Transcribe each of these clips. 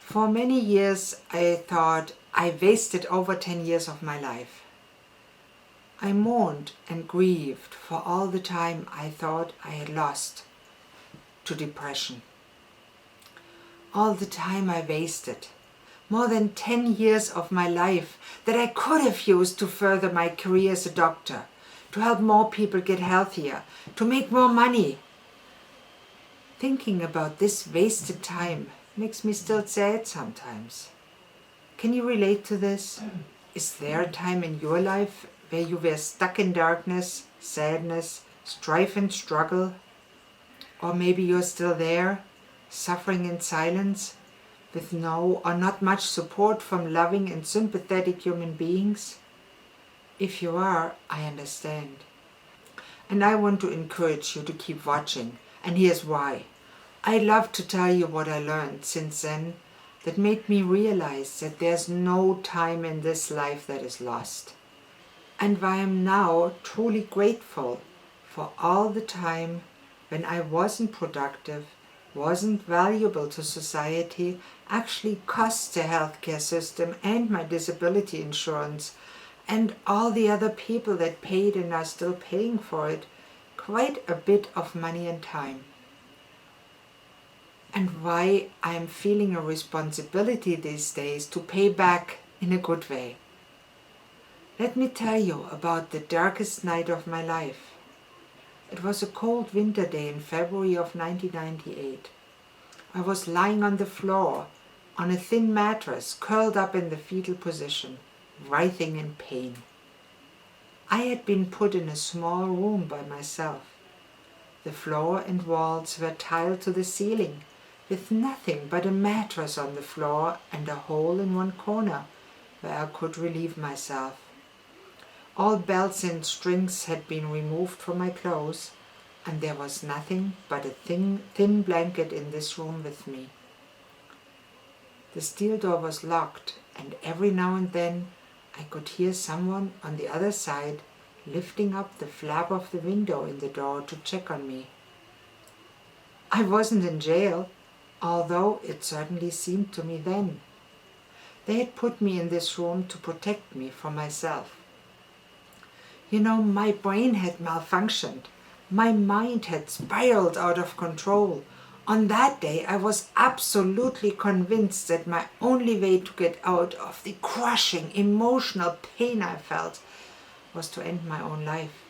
For many years I thought I wasted over 10 years of my life. I mourned and grieved for all the time I thought I had lost to depression. All the time I wasted, more than 10 years of my life that I could have used to further my career as a doctor, to help more people get healthier, to make more money. Thinking about this wasted time makes me still sad sometimes. Can you relate to this? Is there a time in your life where you were stuck in darkness, sadness, strife and struggle? Or maybe you're still there, suffering in silence, with no or not much support from loving and sympathetic human beings? If you are, I understand. And I want to encourage you to keep watching, and here's why. I'd love to tell you what I learned since then that made me realize that there's no time in this life that is lost. And why I'm now truly grateful for all the time when I wasn't productive, wasn't valuable to society, actually cost the healthcare system and my disability insurance and all the other people that paid and are still paying for it quite a bit of money and time. And why I am feeling a responsibility these days to pay back in a good way. Let me tell you about the darkest night of my life. It was a cold winter day in February of 1998. I was lying on the floor on a thin mattress, curled up in the fetal position, writhing in pain. I had been put in a small room by myself. The floor and walls were tiled to the ceiling, with nothing but a mattress on the floor and a hole in one corner where I could relieve myself. All belts and strings had been removed from my clothes, and there was nothing but a thin blanket in this room with me. The steel door was locked, and every now and then I could hear someone on the other side lifting up the flap of the window in the door to check on me. I wasn't in jail, although it certainly seemed to me then. They had put me in this room to protect me from myself. You know, my brain had malfunctioned. My mind had spiraled out of control. On that day, I was absolutely convinced that my only way to get out of the crushing emotional pain I felt was to end my own life.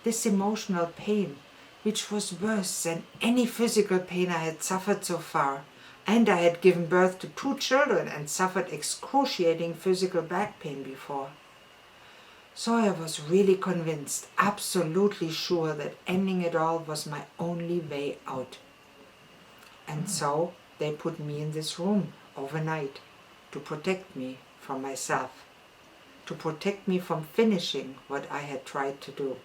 This emotional pain, which was worse than any physical pain I had suffered so far, and I had given birth to 2 children and suffered excruciating physical back pain before. So I was really convinced, absolutely sure that ending it all was my only way out. And so they put me in this room overnight to protect me from myself, to protect me from finishing what I had tried to do,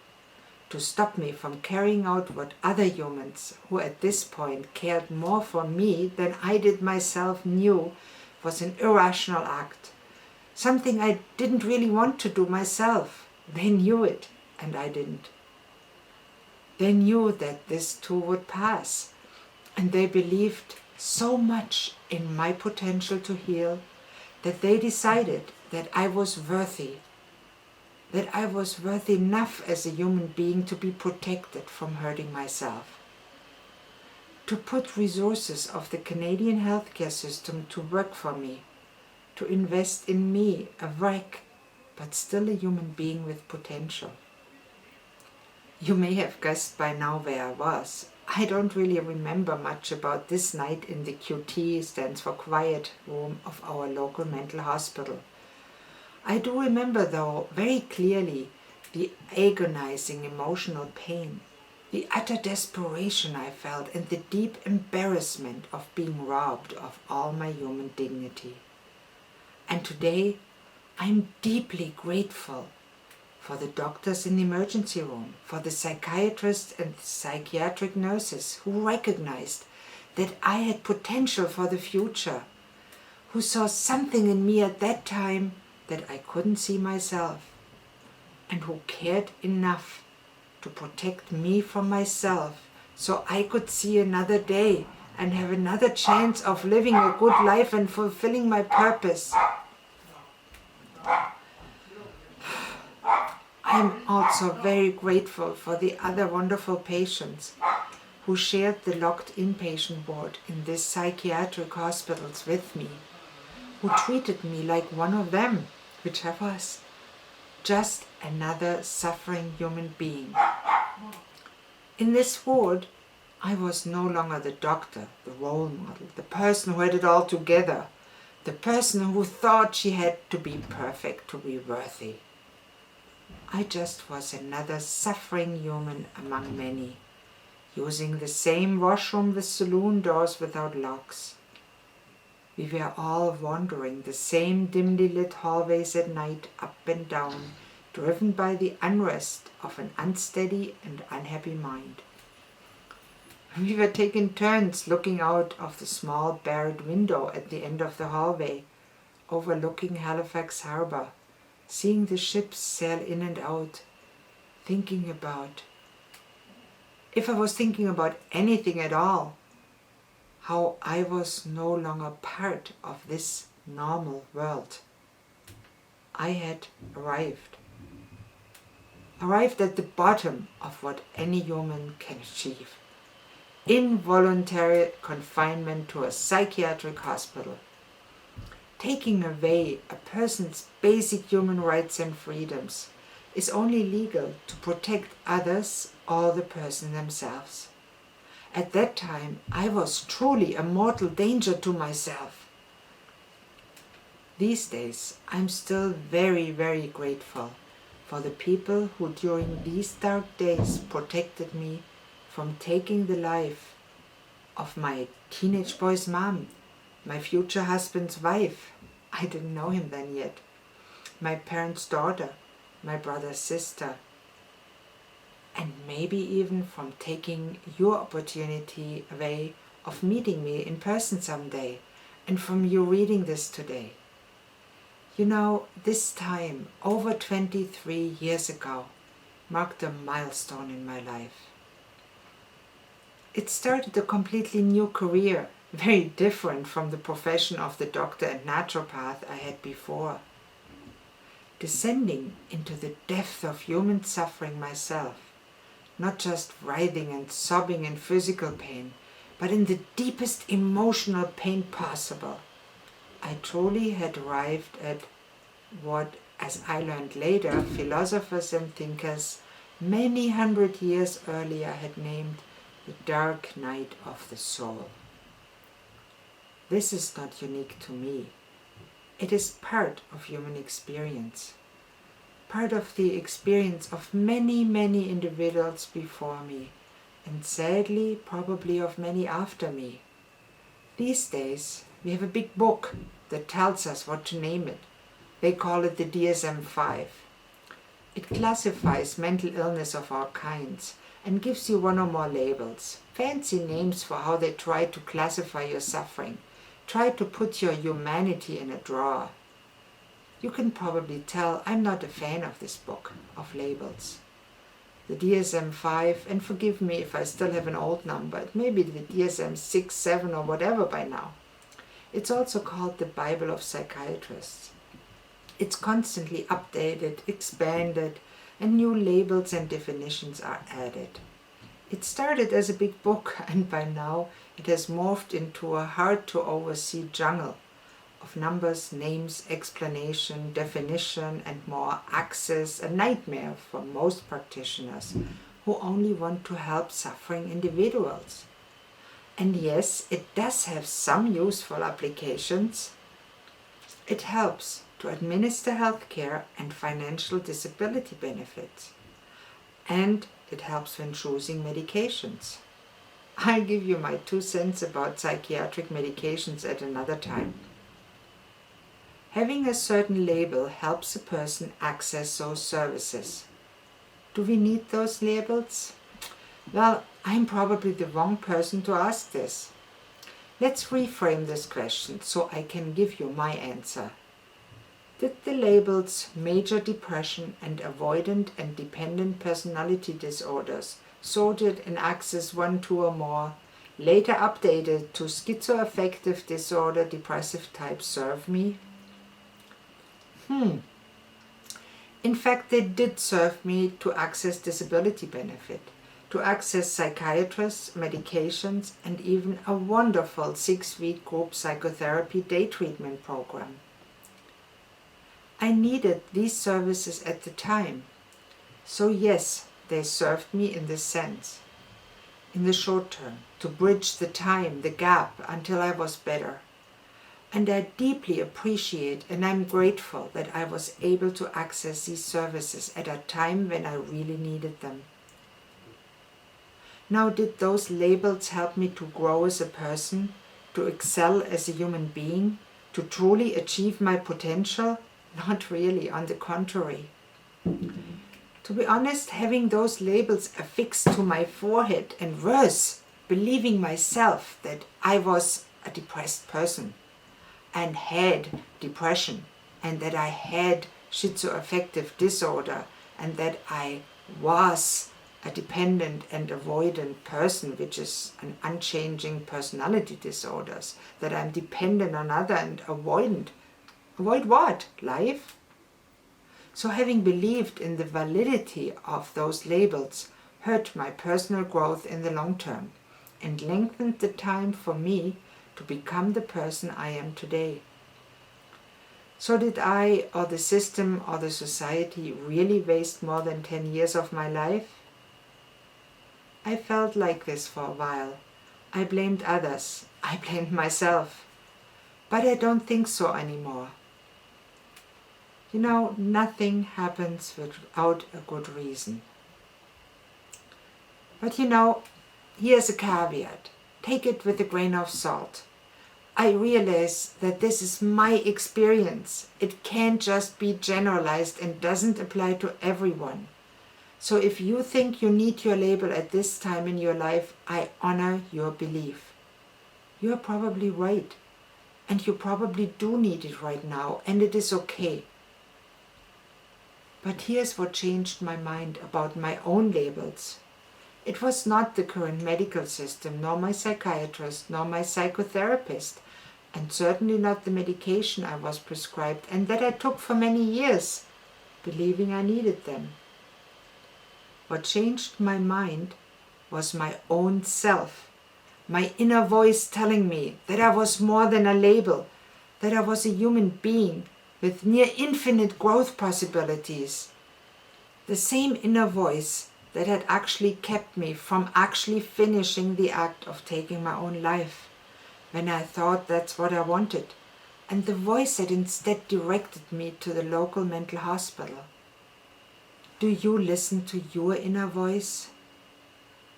to stop me from carrying out what other humans, who at this point cared more for me than I did myself, knew was an irrational act. Something I didn't really want to do myself. They knew it, and I didn't. They knew that this too would pass, and they believed so much in my potential to heal that they decided that I was worthy, that I was worth enough as a human being to be protected from hurting myself. To put resources of the Canadian healthcare system to work for me, to invest in me, a wreck, but still a human being with potential. You may have guessed by now where I was. I don't really remember much about this night in the QT, stands for quiet room, of our local mental hospital. I do remember, though, very clearly the agonizing emotional pain, the utter desperation I felt, and the deep embarrassment of being robbed of all my human dignity. And today, I'm deeply grateful for the doctors in the emergency room, for the psychiatrists and psychiatric nurses who recognized that I had potential for the future, who saw something in me at that time that I couldn't see myself, and who cared enough to protect me from myself so I could see another day and have another chance of living a good life and fulfilling my purpose. I'm also very grateful for the other wonderful patients who shared the locked inpatient ward in these psychiatric hospitals with me, who treated me like one of them, which I was, just another suffering human being. In this ward, I was no longer the doctor, the role model, the person who had it all together, the person who thought she had to be perfect to be worthy. I just was another suffering human among many, using the same washroom with saloon doors without locks. We were all wandering the same dimly lit hallways at night, up and down, driven by the unrest of an unsteady and unhappy mind. We were taking turns looking out of the small barred window at the end of the hallway, overlooking Halifax Harbour, seeing the ships sail in and out, thinking about, if I was thinking about anything at all, how I was no longer part of this normal world. I had arrived at the bottom of what any human can achieve. Involuntary confinement to a psychiatric hospital, taking away a person's basic human rights and freedoms, is only legal to protect others or the person themselves. At that time, I was truly a mortal danger to myself. These days, I'm still very, very grateful for the people who during these dark days protected me from taking the life of my teenage boy's mom, my future husband's wife, I didn't know him then yet, my parents' daughter, my brother's sister, and maybe even from taking your opportunity away of meeting me in person someday, and from you reading this today. You know, this time, over 23 years ago, marked a milestone in my life. It started a completely new career, very different from the profession of the doctor and naturopath I had before. Descending into the depth of human suffering myself, not just writhing and sobbing in physical pain, but in the deepest emotional pain possible. I truly had arrived at what, as I learned later, philosophers and thinkers many hundred years earlier had named the dark night of the soul. This is not unique to me. It is part of human experience, part of the experience of many, many individuals before me, and sadly, probably of many after me. These days, we have a big book that tells us what to name it. They call it the DSM-5. It classifies mental illness of all kinds and gives you one or more labels, fancy names for how they try to classify your suffering, try to put your humanity in a drawer. You can probably tell I'm not a fan of this book of labels. The DSM-5, and forgive me if I still have an old number, it may be the DSM-6, 7 or whatever by now. It's also called the Bible of Psychiatrists. It's constantly updated, expanded, and new labels and definitions are added. It started as a big book, and by now it has morphed into a hard-to-oversee jungle of numbers, names, explanation, definition, and more access, a nightmare for most practitioners who only want to help suffering individuals. And yes, it does have some useful applications. It helps to administer healthcare and financial disability benefits. And it helps when choosing medications. I'll give you my 2 cents about psychiatric medications at another time. Having a certain label helps a person access those services. Do we need those labels? Well, I'm probably the wrong person to ask this. Let's reframe this question so I can give you my answer. Did the labels major depression and avoidant and dependent personality disorders, sorted in axis 1, 2 or more, later updated to schizoaffective disorder depressive type, serve me? In fact, they did serve me to access disability benefit, to access psychiatrists, medications, and even a wonderful 6-week group psychotherapy day treatment program. I needed these services at the time. So yes, they served me in this sense, in the short term, to bridge the time, the gap, until I was better. And I deeply appreciate and I'm grateful that I was able to access these services at a time when I really needed them. Now, did those labels help me to grow as a person, to excel as a human being, to truly achieve my potential? Not really, on the contrary. To be honest, having those labels affixed to my forehead, and worse, believing myself that I was a depressed person and had depression, and that I had schizoaffective disorder, and that I was a dependent and avoidant person, which is an unchanging personality disorders, that I'm dependent on other and avoidant. Avoid what? Life? So having believed in the validity of those labels hurt my personal growth in the long term and lengthened the time for me to become the person I am today. So did I, or the system, or the society really waste more than 10 years of my life? I felt like this for a while. I blamed others. I blamed myself. But I don't think so anymore. You know, nothing happens without a good reason. But you know, here's a caveat. Take it with a grain of salt. I realize that this is my experience. It can't just be generalized and doesn't apply to everyone. So if you think you need your label at this time in your life, I honor your belief. You are probably right. And you probably do need it right now, and it is okay. But here's what changed my mind about my own labels. It was not the current medical system, nor my psychiatrist, nor my psychotherapist, and certainly not the medication I was prescribed and that I took for many years, believing I needed them. What changed my mind was my own self, my inner voice telling me that I was more than a label, that I was a human being with near infinite growth possibilities. The same inner voice that had actually kept me from actually finishing the act of taking my own life when I thought that's what I wanted, and the voice that instead directed me to the local mental hospital. Do you listen to your inner voice?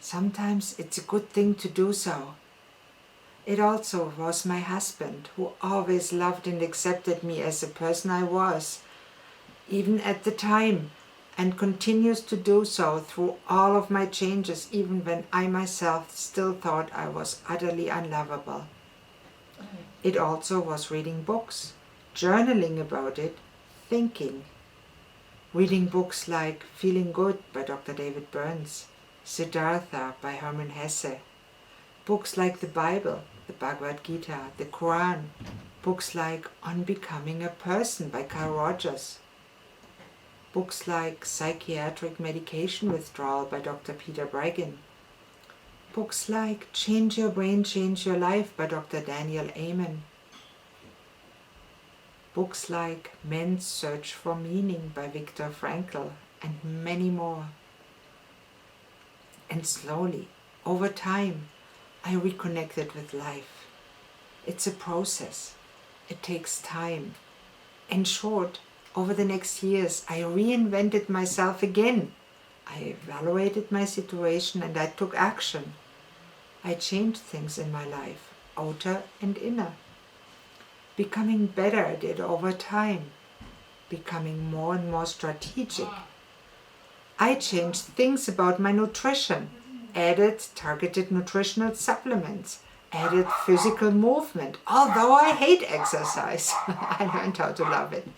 Sometimes it's a good thing to do so. It also was my husband, who always loved and accepted me as the person I was, even at the time, and continues to do so through all of my changes, even when I myself still thought I was utterly unlovable. It also was reading books, journaling about it, thinking. Reading books like Feeling Good by Dr. David Burns, Siddhartha by Hermann Hesse, books like the Bible, the Bhagavad Gita, the Quran, books like On Becoming a Person by Carl Rogers, books like Psychiatric Medication Withdrawal by Dr. Peter Breggin, books like Change Your Brain, Change Your Life by Dr. Daniel Amen, books like Man's Search for Meaning by Viktor Frankl, and many more. And slowly, over time, I reconnected with life. It's a process. It takes time. In short, over the next years, I reinvented myself again. I evaluated my situation and I took action. I changed things in my life, outer and inner. Becoming better at it over time, becoming more and more strategic. I changed things about my nutrition, added targeted nutritional supplements, added physical movement, although I hate exercise. I learned how to love it.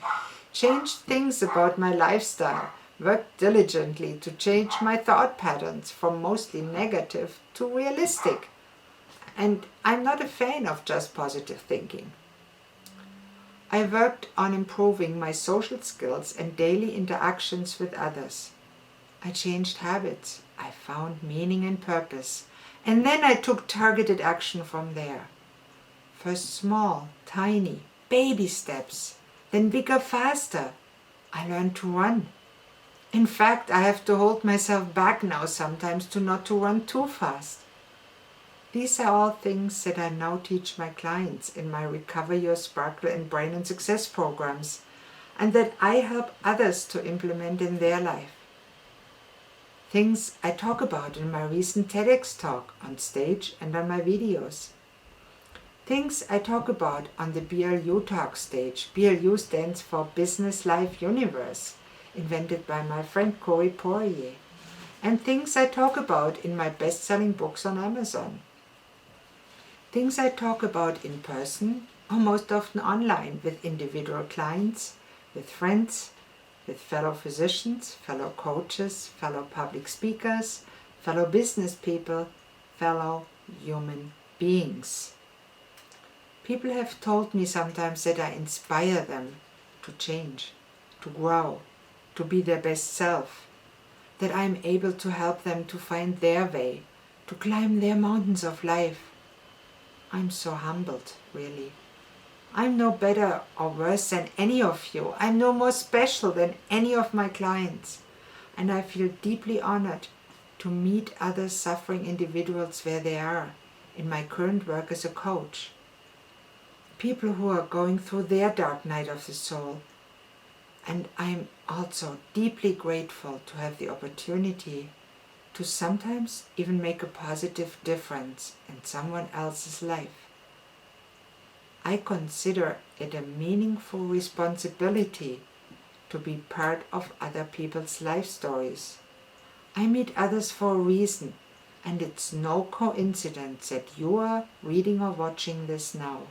Changed things about my lifestyle, worked diligently to change my thought patterns from mostly negative to realistic. And I'm not a fan of just positive thinking. I worked on improving my social skills and daily interactions with others. I changed habits. I found meaning and purpose. And then I took targeted action from there. First small, tiny, baby steps, then bigger, faster. I learned to run. In fact, I have to hold myself back now sometimes to not to run too fast. These are all things that I now teach my clients in my Recover Your Sparkle and Brain and Success programs, and that I help others to implement in their life. Things I talk about in my recent TEDx talk on stage and on my videos. Things I talk about on the BLU talk stage. BLU stands for Business Life Universe, invented by my friend Corey Poirier. And things I talk about in my best-selling books on Amazon. Things I talk about in person, or most often online, with individual clients, with friends, with fellow physicians, fellow coaches, fellow public speakers, fellow business people, fellow human beings. People have told me sometimes that I inspire them to change, to grow, to be their best self, that I am able to help them to find their way, to climb their mountains of life. I'm so humbled, really. I'm no better or worse than any of you. I'm no more special than any of my clients. And I feel deeply honored to meet other suffering individuals where they are in my current work as a coach. People who are going through their dark night of the soul. And I'm also deeply grateful to have the opportunity to sometimes even make a positive difference in someone else's life. I consider it a meaningful responsibility to be part of other people's life stories. I meet others for a reason, and it's no coincidence that you are reading or watching this now.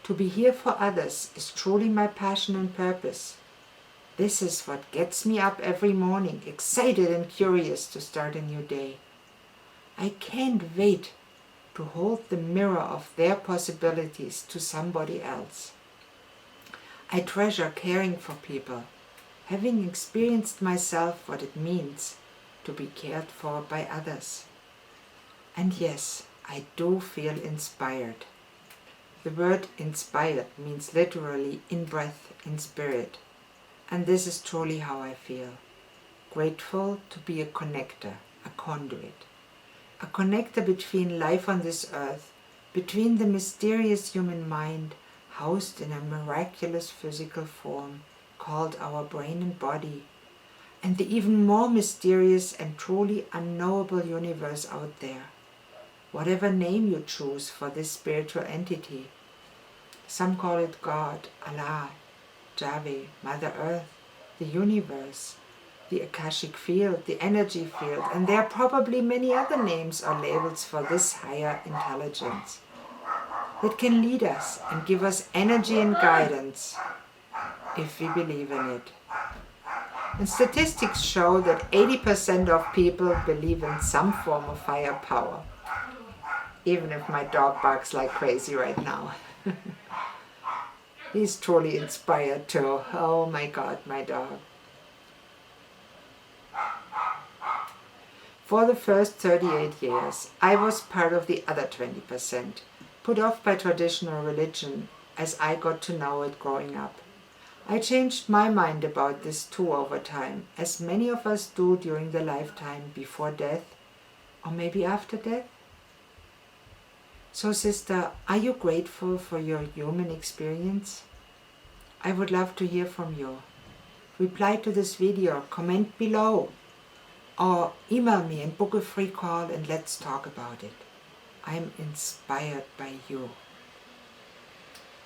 To be here for others is truly my passion and purpose. This is what gets me up every morning, excited and curious to start a new day. I can't wait to hold the mirror of their possibilities to somebody else. I treasure caring for people, having experienced myself what it means to be cared for by others. And yes, I do feel inspired. The word inspired means literally in breath, in spirit. And this is truly how I feel. Grateful to be a connector, a conduit. A connector between life on this earth, between the mysterious human mind, housed in a miraculous physical form called our brain and body, and the even more mysterious and truly unknowable universe out there. Whatever name you choose for this spiritual entity. Some call it God, Allah, Yahweh, Mother Earth, the universe, the Akashic field, the energy field, and there are probably many other names or labels for this higher intelligence that can lead us and give us energy and guidance if we believe in it. And statistics show that 80% of people believe in some form of higher power, even if my dog barks like crazy right now. He's truly inspired too. Oh my God, my dog. For the first 38 years, I was part of the other 20%, put off by traditional religion as I got to know it growing up. I changed my mind about this too over time, as many of us do during the lifetime before death, or maybe after death. So sister, are you grateful for your human experience? I would love to hear from you. Reply to this video, comment below, or email me and book a free call and let's talk about it. I'm inspired by you.